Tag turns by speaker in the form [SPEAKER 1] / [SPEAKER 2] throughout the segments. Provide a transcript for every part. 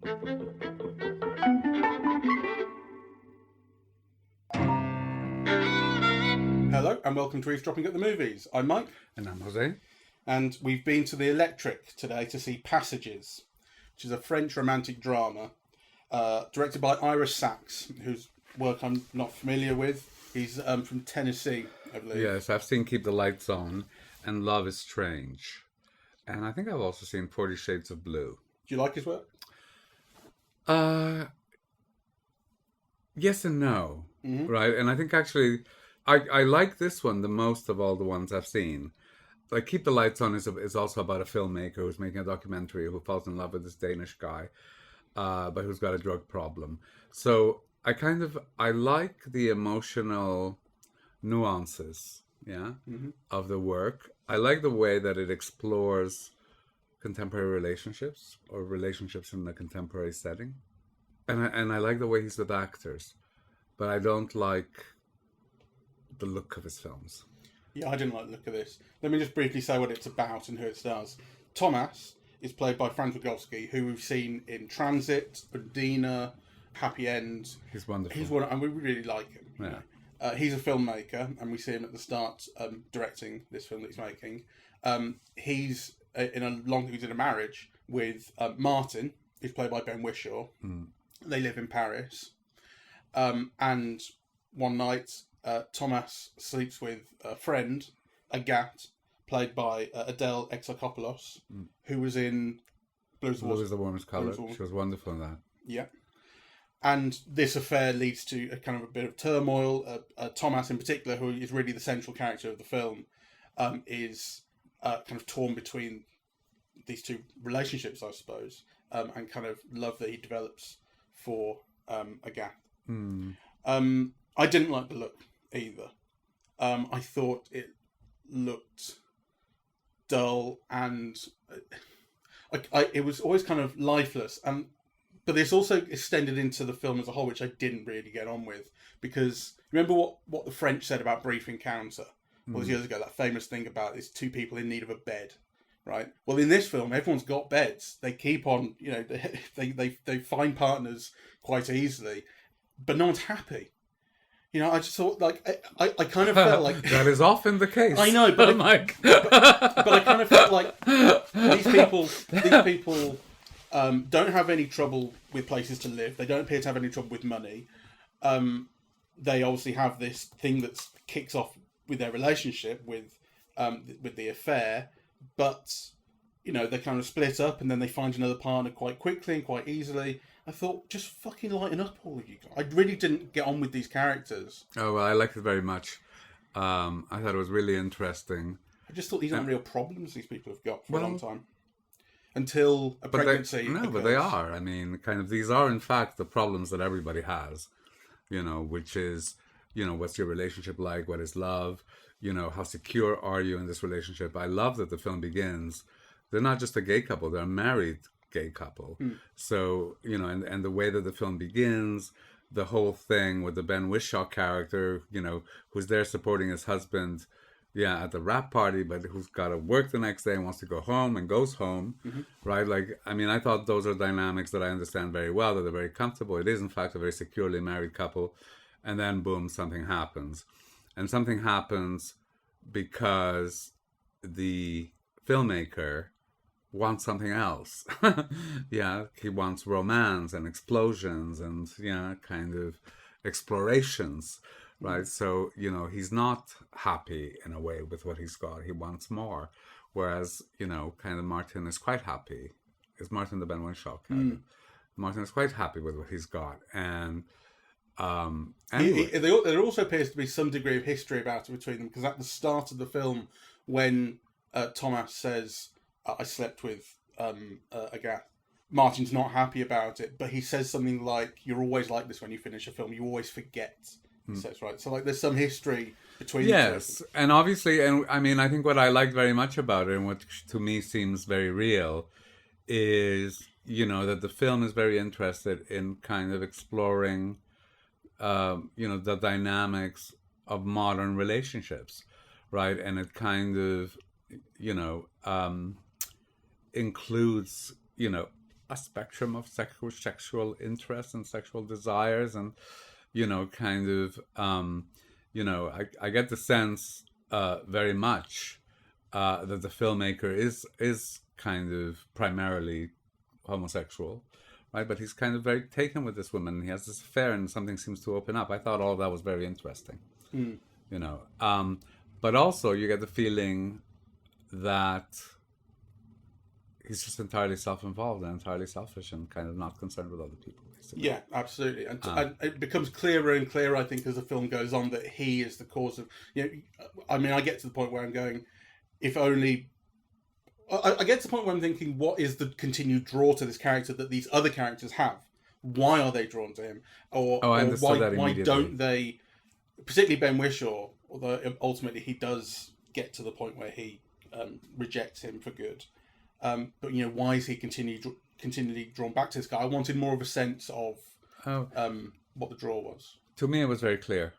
[SPEAKER 1] Hello and welcome to Eavesdropping at the Movies. I'm Mike.
[SPEAKER 2] And I'm José.
[SPEAKER 1] And we've been to the Electric today to see Passages, which is a French romantic drama directed by Ira Sachs, whose work I'm not familiar with. He's from Tennessee, I believe.
[SPEAKER 2] Yes, I've seen Keep the Lights On and Love is Strange. And I think I've also seen 40 Shades of Blue.
[SPEAKER 1] Do you like his work?
[SPEAKER 2] Yes and no, right? And I think actually I like this one the most of all the ones I've seen. Like Keep the Lights On is also about a filmmaker who's making a documentary who falls in love with this Danish guy, but who's got a drug problem. So I like the emotional nuances, of the work. I like the way that it explores contemporary relationships or relationships in a contemporary setting. And I like the way he's with actors, but I don't like the look of his films.
[SPEAKER 1] Yeah, I didn't like the look of this. Let me just briefly say what it's about and who it stars. Thomas is played by Franz Rogowski, who we've seen in Transit, Undine, Happy End.
[SPEAKER 2] He's wonderful.
[SPEAKER 1] He's one, and we really like him.
[SPEAKER 2] Yeah.
[SPEAKER 1] He's a filmmaker, and we see him at the start directing this film that he's making. He's in a marriage with Martin, who's played by Ben Whishaw. They live in Paris, and one night Thomas sleeps with a friend, Agathe, played by Adele Exarchopoulos, who was in Blue
[SPEAKER 2] is the Warmest Colour. She was wonderful in that.
[SPEAKER 1] Yeah. And this affair leads to a kind of a bit of turmoil. Thomas, in particular, who is really the central character of the film, is kind of torn between these two relationships, I suppose, and kind of love that he develops for Agathe. I didn't like the look either. I thought it looked dull and it was always kind of lifeless. But this also extended into the film as a whole, which I didn't really get on with. Because remember what the French said about Brief Encounter? All those years ago, that famous thing about these two people in need of a bed, right? Well, in this film, everyone's got beds. They keep on, they find partners quite easily, but no one's happy. I just thought, I kind of felt like...
[SPEAKER 2] That is often the case.
[SPEAKER 1] I know, but but I kind of felt like these people don't have any trouble with places to live. They don't appear to have any trouble with money. They obviously have this thing that kicks off with their relationship, with the affair, but they kind of split up and then they find another partner quite quickly and quite easily. I thought, just fucking lighten up, all of you guys. I really didn't get on with these characters.
[SPEAKER 2] Oh, well, I liked it very much. I thought it was really interesting.
[SPEAKER 1] I just thought these aren't real problems these people have got for a long time. Until a pregnancy occurs.
[SPEAKER 2] But they are. I mean, kind of, these are, in fact, the problems that everybody has. Which is, what's your relationship like? What is love? How secure are you in this relationship? I love that the film begins. They're not just a gay couple. They're a married gay couple. So, and the way that the film begins, the whole thing with the Ben Whishaw character, who's there supporting his husband, at the rap party, but who's got to work the next day and wants to go home and goes home, right? I thought those are dynamics that I understand very well, that they're very comfortable. It is, in fact, a very securely married couple. And then, boom, something happens. And something happens because the filmmaker wants something else. He wants romance and explosions and, kind of explorations. Right, so he's not happy in a way with what he's got. He wants more, whereas kind of Martin is quite happy. Is Martin the Ben Whishaw character? Martin is quite happy with what he's got, and anyway.
[SPEAKER 1] There also appears to be some degree of history about it between them, because at the start of the film, when Thomas says, "I slept with Agathe," Martin's not happy about it, but he says something like, "You're always like this when you finish a film. You always forget." So it's right. So there's some history between.
[SPEAKER 2] Yes, and obviously, and I mean, I think what I liked very much about it, and what to me seems very real, is that the film is very interested in kind of exploring, the dynamics of modern relationships, right? And it kind of, includes, a spectrum of sexual interests and sexual desires, and kind of, I get the sense very much that the filmmaker is kind of primarily homosexual, right? But he's kind of very taken with this woman. He has this affair, and something seems to open up. I thought all of that was very interesting,
[SPEAKER 1] Mm.
[SPEAKER 2] But also you get the feeling that he's just entirely self-involved and entirely selfish and kind of not concerned with other people, basically.
[SPEAKER 1] Yeah, absolutely. And it becomes clearer and clearer, I think, as the film goes on, that he is the cause of, I mean, I get to the point where I'm going, if only, I get to the point where I'm thinking, what is the continued draw to this character that these other characters have? Why are they drawn to him? Or
[SPEAKER 2] I understood that
[SPEAKER 1] why
[SPEAKER 2] immediately.
[SPEAKER 1] don't they, particularly Ben Whishaw, although ultimately he does get to the point where he rejects him for good. But why is he continually drawn back to this guy? I wanted more of a sense of what the draw was.
[SPEAKER 2] To me, it was very clear.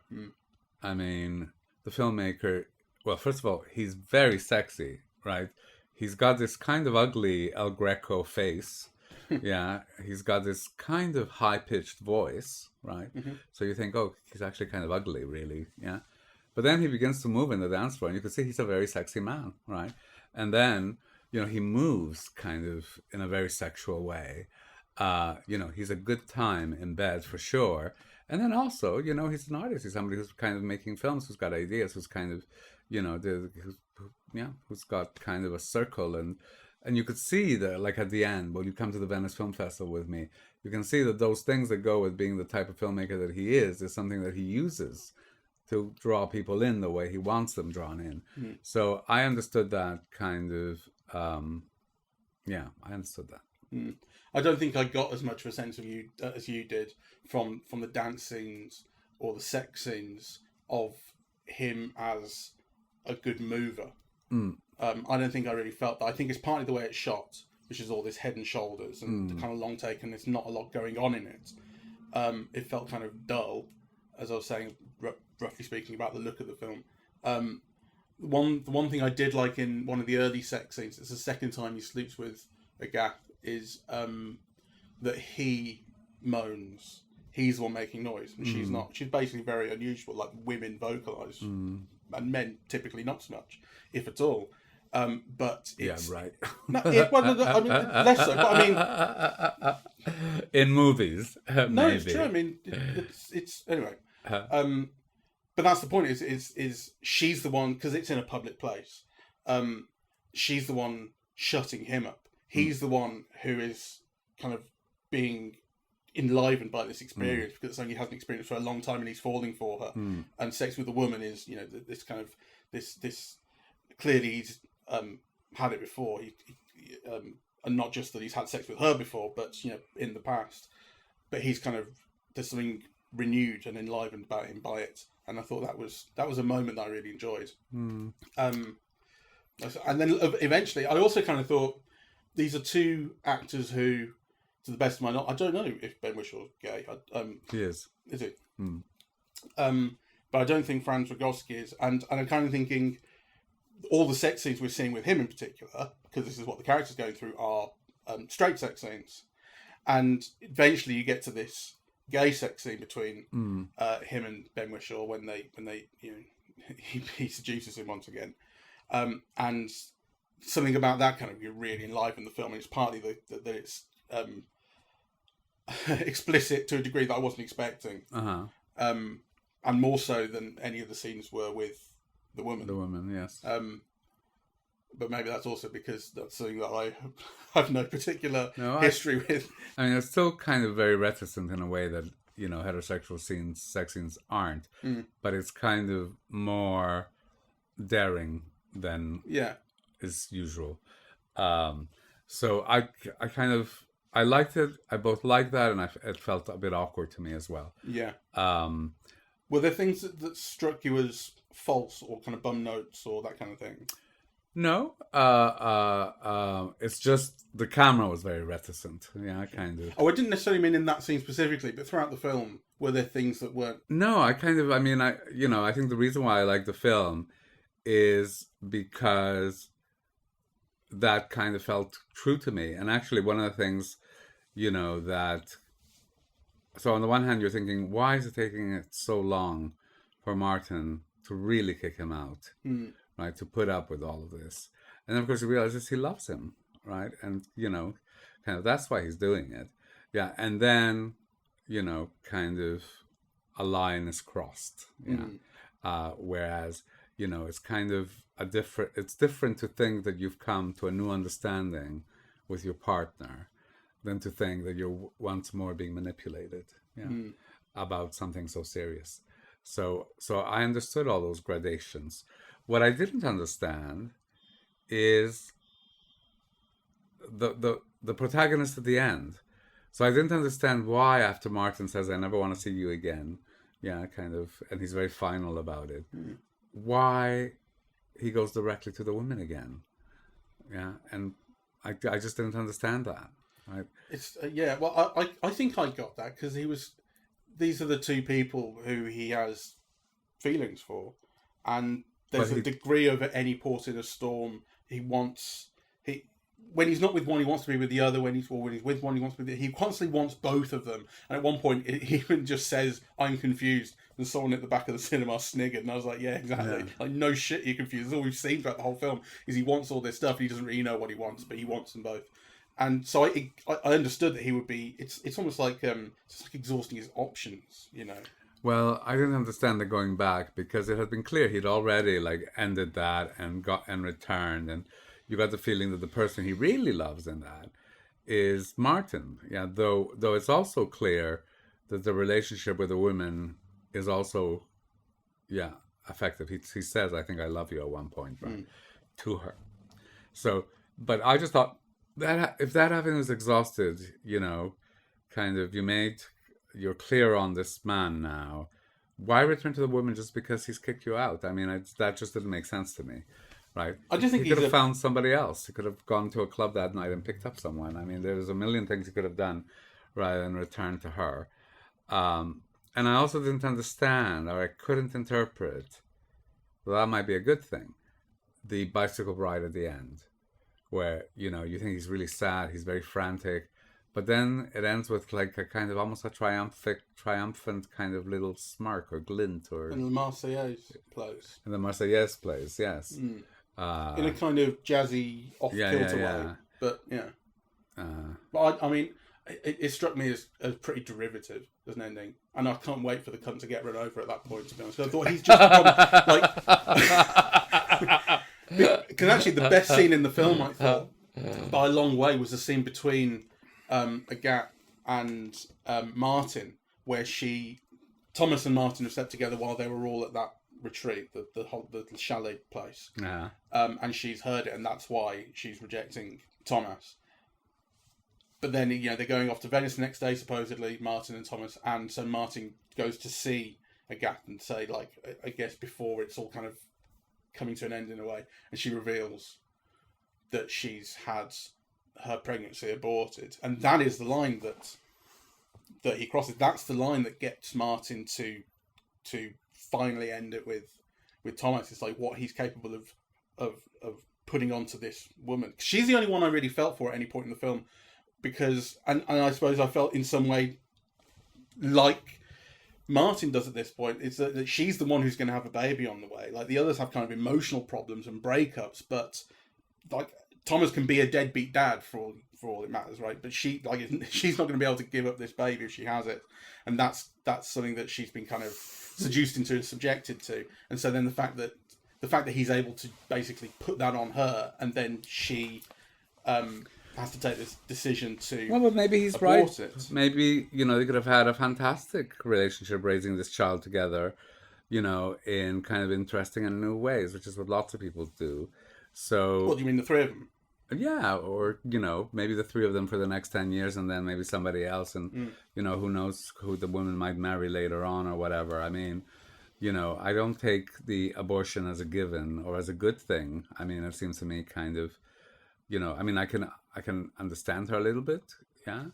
[SPEAKER 2] I mean, the filmmaker. Well, first of all, he's very sexy, right? He's got this kind of ugly El Greco face. Yeah, he's got this kind of high-pitched voice, right?
[SPEAKER 1] Mm-hmm.
[SPEAKER 2] So you think, oh, he's actually kind of ugly, really, yeah. But then he begins to move in the dance floor, and you can see he's a very sexy man, right? And then, he moves kind of in a very sexual way. He's a good time in bed for sure. And then also, he's an artist. He's somebody who's kind of making films, who's got ideas, who's kind of, who's got kind of a circle. And you could see that, like at the end, when you come to the Venice Film Festival with me, you can see that those things that go with being the type of filmmaker that he is something that he uses to draw people in the way he wants them drawn in. Mm. So I understood that kind of, I understood that.
[SPEAKER 1] Mm. I don't think I got as much of a sense of you as you did from the dance scenes or the sex scenes of him as a good mover. Mm. I don't think I really felt that. I think it's partly the way it's shot, which is all this head and shoulders and the kind of long take, and there's not a lot going on in it. It felt kind of dull, as I was saying, roughly speaking, about the look of the film. The one thing I did like in one of the early sex scenes, it's the second time he sleeps with a gaff, is that he moans. He's the one making noise, and she's not. She's basically very unusual, like women vocalise, and men typically not so much, if at all. But it's...
[SPEAKER 2] Yeah, right.
[SPEAKER 1] No, I mean, less so, but I
[SPEAKER 2] mean... In movies,
[SPEAKER 1] no,
[SPEAKER 2] maybe.
[SPEAKER 1] It's true. I mean, it's anyway. But that's the point, is she's the one, because it's in a public place, she's the one shutting him up. He's the one who is kind of being enlivened by this experience because it's something he hasn't experienced for a long time, and he's falling for her. And sex with a woman is, this kind of this clearly he's had it before. He and not just that he's had sex with her before, but in the past. But he's kind of, there's something renewed and enlivened about him by it, and I thought that was a moment that I really enjoyed. And then eventually, I also kind of thought these are two actors who, to the best of my knowledge, I don't know if Ben Wishaw's gay.
[SPEAKER 2] He is.
[SPEAKER 1] Is he? But I don't think Franz Rogowski is, and I'm kind of thinking all the sex scenes we're seeing with him in particular, because this is what the character's going through, are straight sex scenes, and eventually you get to this gay sex scene between him and Ben Whishaw when they he seduces him once again, and something about that kind of really enlivened the film. And it's partly that it's explicit to a degree that I wasn't expecting, and more so than any of the scenes were with the woman.
[SPEAKER 2] The woman, yes.
[SPEAKER 1] But maybe that's also because that's something that I have no particular history with.
[SPEAKER 2] I mean, it's still kind of very reticent in a way that, heterosexual sex scenes aren't. But it's kind of more daring than is usual. So I liked it. I both liked that, and it felt a bit awkward to me as well.
[SPEAKER 1] Yeah. Were there things that struck you as false or kind of bum notes or that kind of thing?
[SPEAKER 2] No, it's just the camera was very reticent. Yeah, kind of.
[SPEAKER 1] Oh, I didn't necessarily mean in that scene specifically, but throughout the film, were there things that weren't?
[SPEAKER 2] No, I think the reason why I like the film is because that kind of felt true to me. And actually, one of the things that. So on the one hand, you're thinking, why is it taking it so long for Martin to really kick him out, right? To put up with all of this, and then of course he realizes he loves him, right? And kind of that's why he's doing it, yeah. And then, kind of a line is crossed, yeah. Whereas it's kind of it's different to think that you've come to a new understanding with your partner than to think that you're once more being manipulated, yeah, about something so serious. So I understood all those gradations. What I didn't understand is the protagonist at the end. So I didn't understand why, after Martin says, "I never want to see you again," yeah, kind of, and he's very final about it, why he goes directly to the women again, yeah, and I just didn't understand that. Right.
[SPEAKER 1] It's yeah. Well, I think I got that because these are the two people who he has feelings for, and there's a degree of at any port in a storm. When he's not with one, he wants to be with the other. When he's with one, he wants to be. He constantly wants both of them. And at one point, he even just says, "I'm confused." And someone at the back of the cinema sniggered, and I was like, "Yeah, exactly. Yeah. Like, no shit, you're confused." That's all we've seen throughout the whole film is he wants all this stuff. And he doesn't really know what he wants, but he wants them both. And so I understood that he would be. It's almost like it's like exhausting his options,
[SPEAKER 2] Well, I didn't understand the going back because it had been clear he'd already ended that and returned, and you got the feeling that the person he really loves in that is Martin. Yeah, though it's also clear that the relationship with the women is also, yeah, effective. He says, "I think I love you" at one point, right, to her. So, but I just thought that if that avenue is exhausted, kind of you're clear on this man now. Why return to the woman just because he's kicked you out? I mean, that just didn't make sense to me, right?
[SPEAKER 1] I just think
[SPEAKER 2] he could have found somebody else. He could have gone to a club that night and picked up someone. I mean, there's a million things he could have done rather than return to her. And I also didn't understand, or I couldn't interpret, well, that might be a good thing, the bicycle ride at the end, where, you think he's really sad, he's very frantic, but then it ends with a kind of almost a triumphant kind of little smirk or glint, or
[SPEAKER 1] in the Marseillaise plays.
[SPEAKER 2] In the Marseillaise plays, yes.
[SPEAKER 1] In a kind of jazzy, off-kilter way. But yeah. But I mean, it struck me as pretty derivative as an ending, and I can't wait for the cunt to get run over at that point. To be honest, I thought he's just because actually the best scene in the film, I thought, by a long way, was the scene between Agathe and Martin, where Thomas and Martin have slept together while they were all at that retreat, the chalet place.
[SPEAKER 2] Yeah.
[SPEAKER 1] And she's heard it, and that's why she's rejecting Thomas. But then, they're going off to Venice the next day, supposedly, Martin and Thomas, and so Martin goes to see Agathe and say, I guess before it's all kind of coming to an end in a way, and she reveals that she's had her pregnancy aborted, and that is the line that he crosses. That's the line that gets Martin to finally end it with Thomas. It's like what he's capable of putting onto this woman. She's the only one I really felt for at any point in the film, because and I suppose I felt in some way like Martin does at this point. It's that she's the one who's going to have a baby on the way. Like the others have kind of emotional problems and breakups, but Thomas can be a deadbeat dad for all it matters, right? But she's not going to be able to give up this baby if she has it, and that's something that she's been kind of seduced into and subjected to. And so then the fact that he's able to basically put that on her, and then she has to take this decision to
[SPEAKER 2] but maybe he's right.
[SPEAKER 1] It.
[SPEAKER 2] Maybe they could have had a fantastic relationship raising this child together, in kind of interesting and new ways, which is what lots of people do. So
[SPEAKER 1] what do you mean, the three of them?
[SPEAKER 2] Yeah, or maybe the three of them for the next 10 years, and then maybe somebody else, and who knows who the woman might marry later on or whatever. I mean, I don't take the abortion as a given or as a good thing. I mean, it seems to me kind of, I mean, I can understand her a little bit, yeah,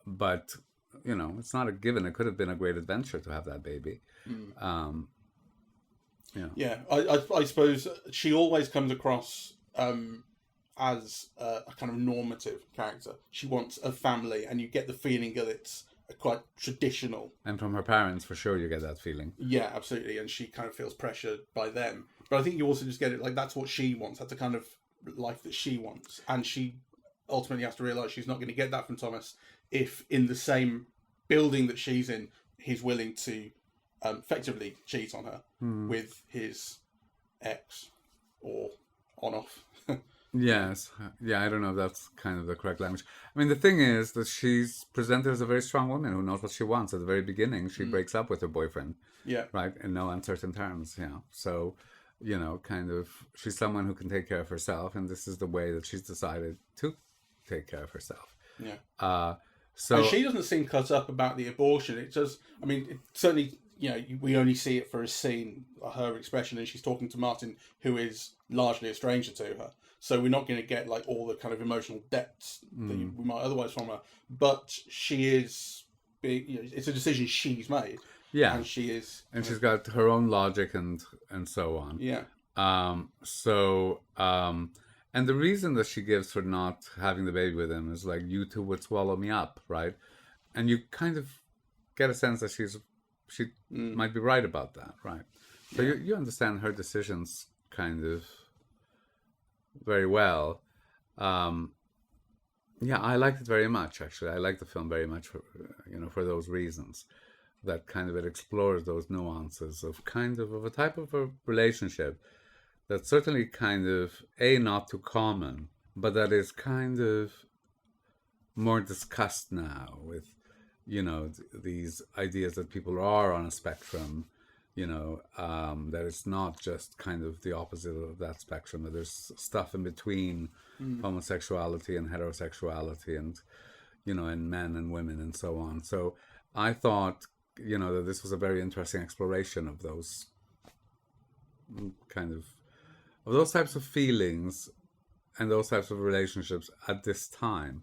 [SPEAKER 2] but it's not a given. It could have been a great adventure to have that baby.
[SPEAKER 1] Yeah, I suppose she always comes across as a kind of normative character. She wants a family, and you get the feeling that it's quite traditional.
[SPEAKER 2] And from her parents, for sure, you get that feeling.
[SPEAKER 1] Yeah, absolutely. And she kind of feels pressured by them. But I think you also just get it, like, that's what she wants. That's the kind of life that she wants. And she ultimately has to realise she's not going to get that from Thomas if, in the same building that she's in, he's willing to effectively cheat on her with his ex, or on-off.
[SPEAKER 2] Yes. Yeah, I don't know if that's kind of the correct language. I mean, the thing is that she's presented as a very strong woman who knows what she wants. At the very beginning, she breaks up with her boyfriend.
[SPEAKER 1] Yeah.
[SPEAKER 2] Right? In no uncertain terms. Yeah. So, kind of, she's someone who can take care of herself, and this is the way that she's decided to take care of herself.
[SPEAKER 1] Yeah.
[SPEAKER 2] So
[SPEAKER 1] and she doesn't seem cut up about the abortion. It does. I mean, it certainly, we only see it for a scene, her expression, and she's talking to Martin, who is largely a stranger to her. So we're not going to get like all the kind of emotional depths that we might otherwise from her. But she is being, it's a decision she's made.
[SPEAKER 2] Yeah.
[SPEAKER 1] And she is.
[SPEAKER 2] And she's got her own logic and so on.
[SPEAKER 1] Yeah.
[SPEAKER 2] And the reason that she gives for not having the baby with him is like, you two would swallow me up, right? And you kind of get a sense that she might be right about that, right? So you understand her decisions kind of very well. I liked it very much, actually. I like the film very much for those reasons. That kind of it explores those nuances of a type of a relationship that's certainly kind of not too common, but that is kind of more discussed now with these ideas that people are on a spectrum, that it's not just kind of the opposite of that spectrum, that there's stuff in between homosexuality and heterosexuality, and and men and women and so on. So I thought that this was a very interesting exploration of those those types of feelings and those types of relationships at this time,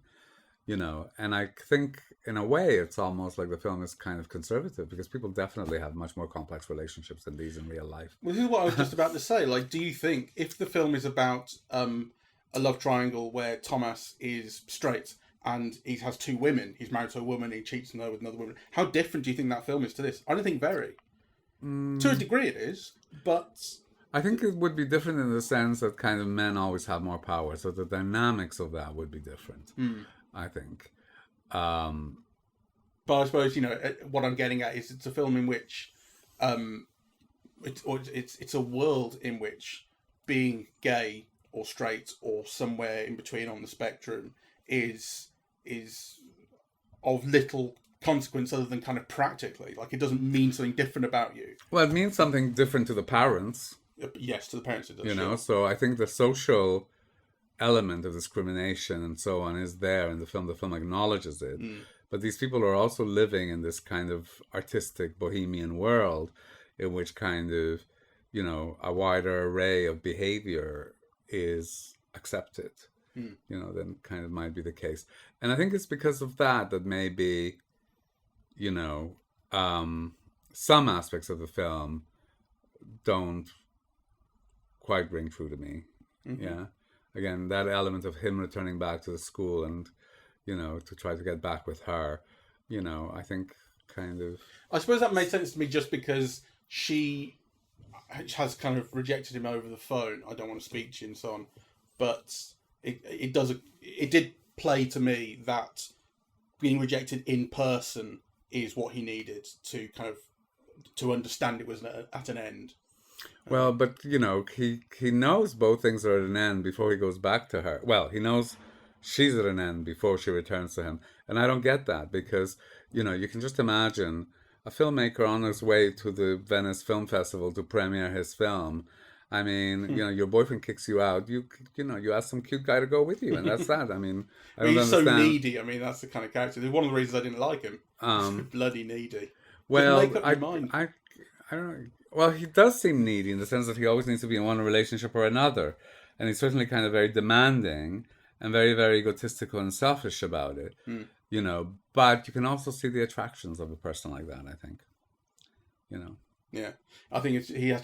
[SPEAKER 2] and I think in a way it's almost like the film is kind of conservative, because people definitely have much more complex relationships than these in real life.
[SPEAKER 1] Well, this is what I was just about to say. Like, do you think if the film is about a love triangle where Thomas is straight and he has two women, he's married to a woman, he cheats on her with another woman, how different do you think that film is to this? I don't think very. To a degree it is, but
[SPEAKER 2] I think it would be different in the sense that kind of men always have more power, so the dynamics of that would be different, I think.
[SPEAKER 1] But I suppose, what I'm getting at is it's a film in which it's a world in which being gay or straight or somewhere in between on the spectrum is of little consequence other than kind of practically. Like, it doesn't mean something different about you.
[SPEAKER 2] Well, it means something different to the parents.
[SPEAKER 1] Yes, to the parents it does.
[SPEAKER 2] Sure. So I think the social element of discrimination and so on is there in the film. The film acknowledges it. But these people are also living in this kind of artistic bohemian world in which kind of, a wider array of behavior is accepted, than kind of might be the case. And I think it's because of that maybe, some aspects of the film don't quite ring true to me. Yeah. Again, that element of him returning back to the school and, to try to get back with her, I think kind of...
[SPEAKER 1] I suppose that made sense to me just because she has kind of rejected him over the phone. I don't want to speak to you and so on. But it did play to me that being rejected in person is what he needed to kind of, to understand it was at an end.
[SPEAKER 2] Well, but, he knows both things are at an end before he goes back to her. Well, he knows she's at an end before she returns to him. And I don't get that because, you can just imagine a filmmaker on his way to the Venice Film Festival to premiere his film. I mean, your boyfriend kicks you out. You ask some cute guy to go with you, and that's that. I mean, I don't understand.
[SPEAKER 1] So needy. I mean, that's the kind of character. One of the reasons I didn't like him. Bloody needy.
[SPEAKER 2] Well,
[SPEAKER 1] make up your mind.
[SPEAKER 2] I don't know. Well, he does seem needy in the sense that he always needs to be in one relationship or another. And he's certainly kind of very demanding and very, very egotistical and selfish about it. But you can also see the attractions of a person like that, I think.
[SPEAKER 1] Yeah, I think he has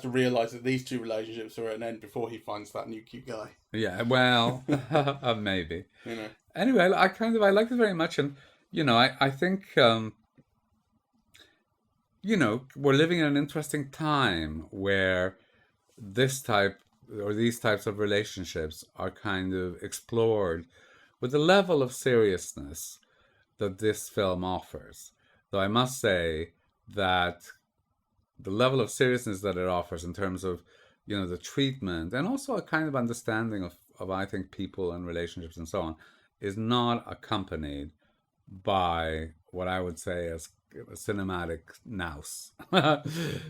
[SPEAKER 1] to realize that these two relationships are at an end before he finds that new cute guy.
[SPEAKER 2] Yeah, well, maybe.
[SPEAKER 1] You know.
[SPEAKER 2] Anyway, I liked it very much, and I think we're living in an interesting time where this type or these types of relationships are kind of explored with the level of seriousness that this film offers. Though I must say that the level of seriousness that it offers in terms of the treatment and also a kind of understanding of I think people and relationships and so on is not accompanied by what I would say as a cinematic nous.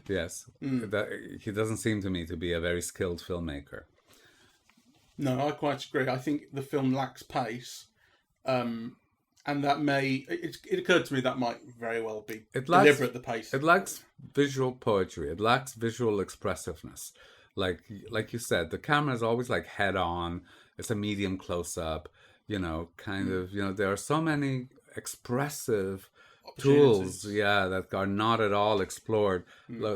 [SPEAKER 2] Yes,
[SPEAKER 1] Mm.
[SPEAKER 2] that he doesn't seem to me to be a very skilled filmmaker.
[SPEAKER 1] No, I quite agree. I think the film lacks pace, and that it occurred to me that might very well be
[SPEAKER 2] It lacks
[SPEAKER 1] deliberate. The pace.
[SPEAKER 2] it lacks visual poetry. It lacks visual expressiveness. Like you said, the camera is always like head on. It's a medium close up. Kind of. There are so many expressive tools, yeah, that are not at all explored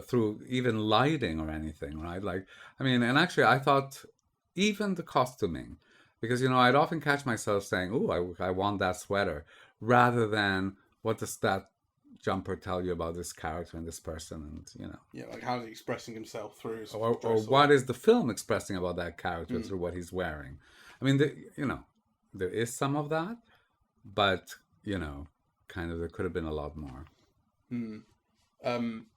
[SPEAKER 2] through even lighting or anything, right? Like, I mean, and actually, I thought even the costuming, because I'd often catch myself saying, "Oh, I want that sweater," rather than what does that jumper tell you about this character and this person, and
[SPEAKER 1] Yeah, like how's he expressing himself through his
[SPEAKER 2] or
[SPEAKER 1] dress
[SPEAKER 2] what is the film expressing about that character through what he's wearing. I mean, there is some of that, but kind of there could have been a lot more.
[SPEAKER 1] Um,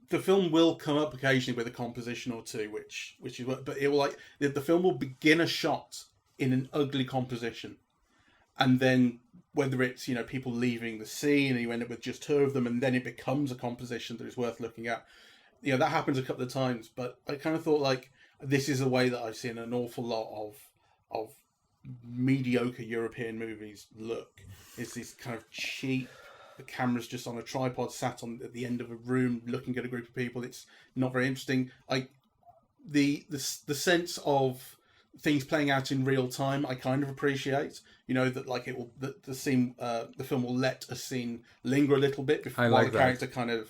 [SPEAKER 1] the film will come up occasionally with a composition or two, which is what, but it will like the film will begin a shot in an ugly composition, and then whether it's people leaving the scene and you end up with just two of them, and then it becomes a composition that is worth looking at. That happens a couple of times, but I kind of thought like this is a way that I've seen an awful lot of mediocre European movies look. Is this kind of cheap? The camera's just on a tripod, sat on at the end of a room, looking at a group of people. It's not very interesting. Like the sense of things playing out in real time, I kind of appreciate. That like it will the scene, the film will let a scene linger a little bit before
[SPEAKER 2] like
[SPEAKER 1] the character kind of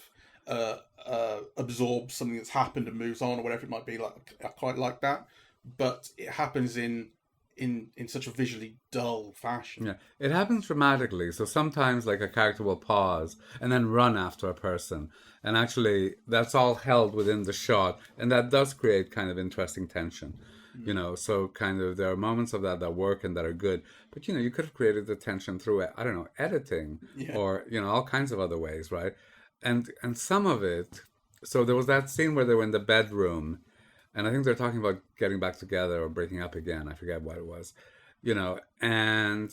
[SPEAKER 1] absorbs something that's happened and moves on or whatever it might be. Like I quite like that, but it happens in such a visually dull fashion.
[SPEAKER 2] Yeah, it happens dramatically. So sometimes, like a character will pause and then run after a person, and actually, that's all held within the shot, and that does create kind of interesting tension. So kind of there are moments of that work and that are good, but you could have created the tension through I don't know, editing or all kinds of other ways, right? And some of it. So there was that scene where they were in the bedroom. And I think they're talking about getting back together or breaking up again. I forget what it was, And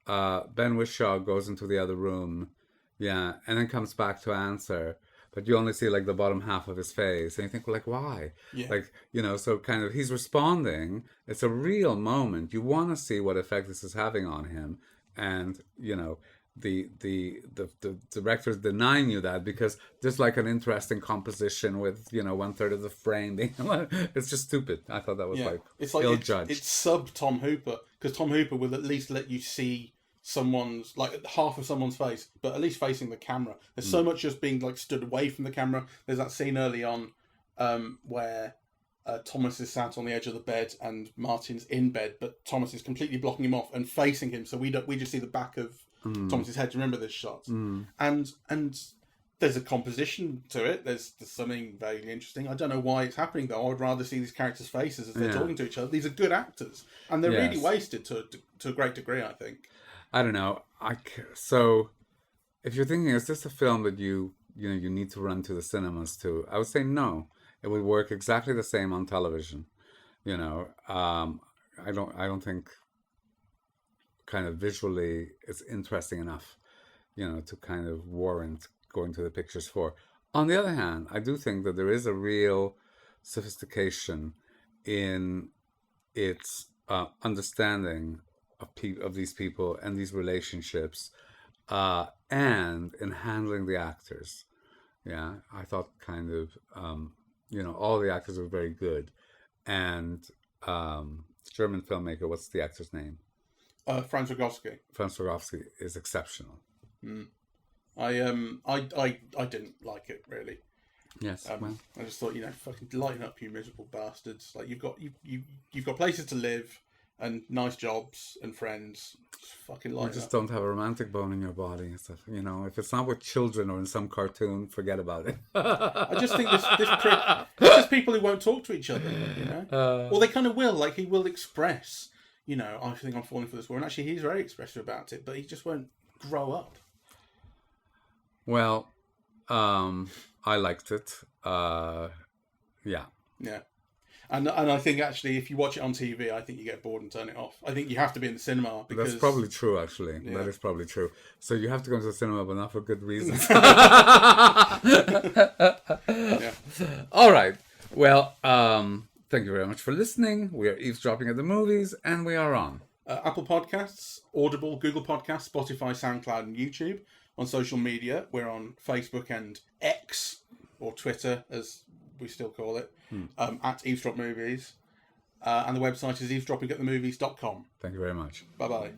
[SPEAKER 2] Ben Whishaw goes into the other room, yeah, and then comes back to answer, but you only see like the bottom half of his face, and you think, well, like, why?
[SPEAKER 1] Yeah.
[SPEAKER 2] Like, so kind of he's responding. It's a real moment. You want to see what effect this is having on him, and the director's denying you that because there's like an interesting composition with 1/3 of the frame being it's just stupid. I thought that was
[SPEAKER 1] it's like
[SPEAKER 2] ill-judged.
[SPEAKER 1] It's sub Tom Hooper, because Tom Hooper will at least let you see someone's like half of someone's face, but at least facing the camera. There's so much just being like stood away from the camera. There's that scene early on where Thomas is sat on the edge of the bed and Martin's in bed, but Thomas is completely blocking him off and facing him, so we just see the back of Thomas's head. Do you remember this shot? And there's a composition to it. There's something vaguely interesting. I don't know why it's happening though. I would rather see these characters' faces as they're talking to each other. These are good actors, and they're really wasted to a great degree, I think.
[SPEAKER 2] I don't know. So if you're thinking, is this a film that you need to run to the cinemas to? I would say no. It would work exactly the same on television. I don't think kind of visually it's interesting enough, to kind of warrant going to the pictures for. On the other hand, I do think that there is a real sophistication in its understanding of these people and these relationships, and in handling the actors. Yeah, I thought kind of, all the actors were very good. And German filmmaker, what's the actor's name?
[SPEAKER 1] Franz Rogowski.
[SPEAKER 2] Franz Rogowski is exceptional.
[SPEAKER 1] I didn't like it really.
[SPEAKER 2] Yes. Well,
[SPEAKER 1] I just thought, fucking lighten up, you miserable bastards. Like, you've got places to live and nice jobs and friends. Just fucking
[SPEAKER 2] you
[SPEAKER 1] lighten
[SPEAKER 2] just
[SPEAKER 1] up.
[SPEAKER 2] don't have a romantic bone in your body and stuff. If it's not with children or in some cartoon, forget about it.
[SPEAKER 1] I just think this prick. It's just people who won't talk to each other, Or they kind of will. Like, he will express, I think I'm falling for this woman. Actually, he's very expressive about it, but he just won't grow up.
[SPEAKER 2] Well, I liked it. Yeah.
[SPEAKER 1] Yeah. And I think, actually, if you watch it on TV, I think you get bored and turn it off. I think you have to be in the cinema because...
[SPEAKER 2] That's probably true, actually. Yeah. That is probably true. So you have to go to the cinema, but not for good reasons.
[SPEAKER 1] Yeah.
[SPEAKER 2] All right. Well, thank you very much for listening. We are eavesdropping at the movies, and we are on
[SPEAKER 1] Apple Podcasts, Audible, Google Podcasts, Spotify, SoundCloud, and YouTube. On social media, we're on Facebook and X, or Twitter, as we still call it, at Eavesdrop Movies. And the website is eavesdroppingatthemovies.com.
[SPEAKER 2] Thank you very much.
[SPEAKER 1] Bye-bye.